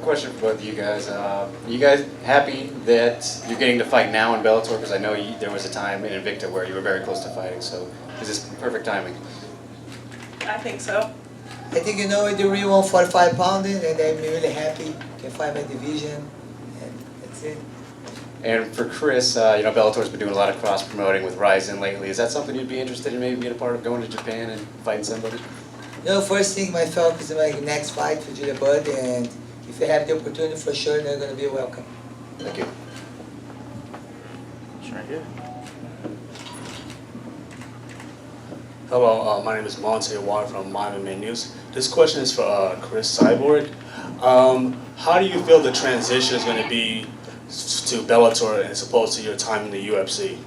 Question for both of you guys. You guys happy that you're getting to fight now in Bellator? Because I know there was a time in Invicta where you were very close to fighting. So is this perfect timing? I think so. I think you know with the real 145 pounder, and I'm really happy can fight my division, and that's it. And for Cris, you know Bellator's been doing a lot of cross promoting with Ryzen lately. Is that something you'd be interested in maybe being a part of, going to Japan and fighting somebody? No, first thing my focus is my next fight for Julia Budd, and if you have the opportunity, for sure they're going to be welcome. Thank you. Sure do. Hello, my name is Monte Water from MMA News. This question is for Cris Cyborg. How do you feel the transition is going to be to Bellator as opposed to your time in the UFC?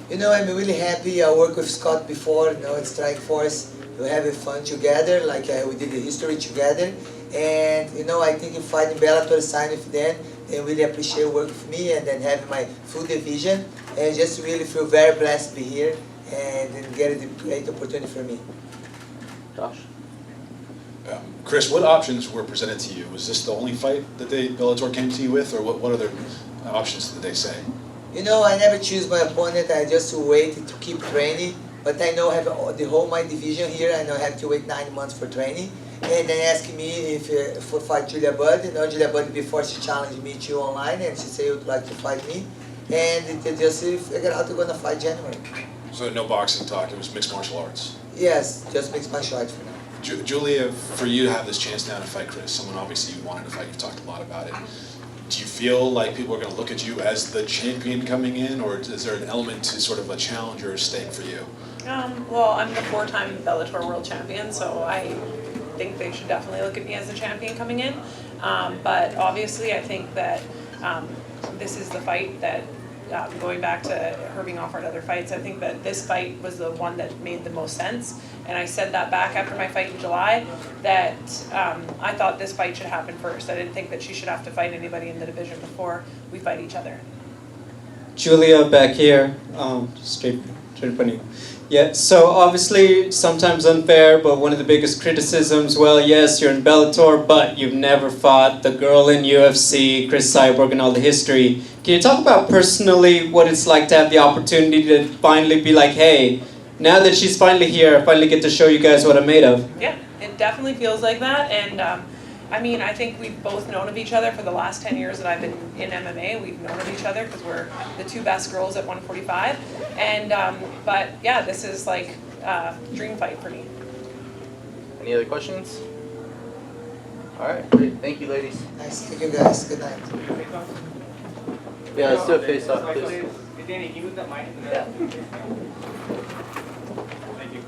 You know, I'm really happy. I worked with Scott before, you know, in Strike Force. We have fun together, like we did the history together. And, you know, I think if fighting Bellator, sign with them, they really appreciate working with me and then having my full division. And just really feel very blessed to be here and get a great opportunity for me. Josh? Cris, what options were presented to you? Was this the only fight that Bellator came to you with, or what other options did they say? You know, I never choose my opponent. I just wait to keep training. But I know I have the whole my division here. I know I have to wait 9 months for training. And they asked me if for fight Julia Budd. You know, Julia Budd before she challenged me to online, and she said would like to fight me. And they just figured out they're gonna fight January. So no boxing talk, it was mixed martial arts. Yes, just mixed martial arts for now. Julia, for you to have this chance now to fight Cris, someone obviously you wanted to fight, you've talked a lot about it. Do you feel like people are going to look at you as the champion coming in, or is there an element to sort of a challenge or a stake for you? Well, I'm the 4-time Bellator world champion, so I think they should definitely look at me as the champion coming in. But obviously, I think that this is the fight that, going back to her being offered other fights, I think that this fight was the one that made the most sense. And I said that back after my fight in July, that I thought this fight should happen first. I didn't think that she should have to fight anybody in the division before we fight each other. Julia, back here, straight in front of you. Yeah, so obviously sometimes unfair, but one of the biggest criticisms, well, yes, you're in Bellator, but you've never fought the girl in UFC, Cris Cyborg, and all the history. Can you talk about personally what it's like to have the opportunity to finally be like, hey, now that she's finally here, I finally get to show you guys what I'm made of? Yeah, it definitely feels like that. And I mean, I think we've both known of each other for the last 10 years that I've been in MMA. We've known of each other because we're the 2 best girls at 145. And, but yeah, this is like a dream fight for me. Any other questions? All right, great. Thank you, ladies. Nice. Thank you guys. Good night. Yeah, let's do a face-off, please. Danny, can you move that mic? Yeah. Thank you. Thank you.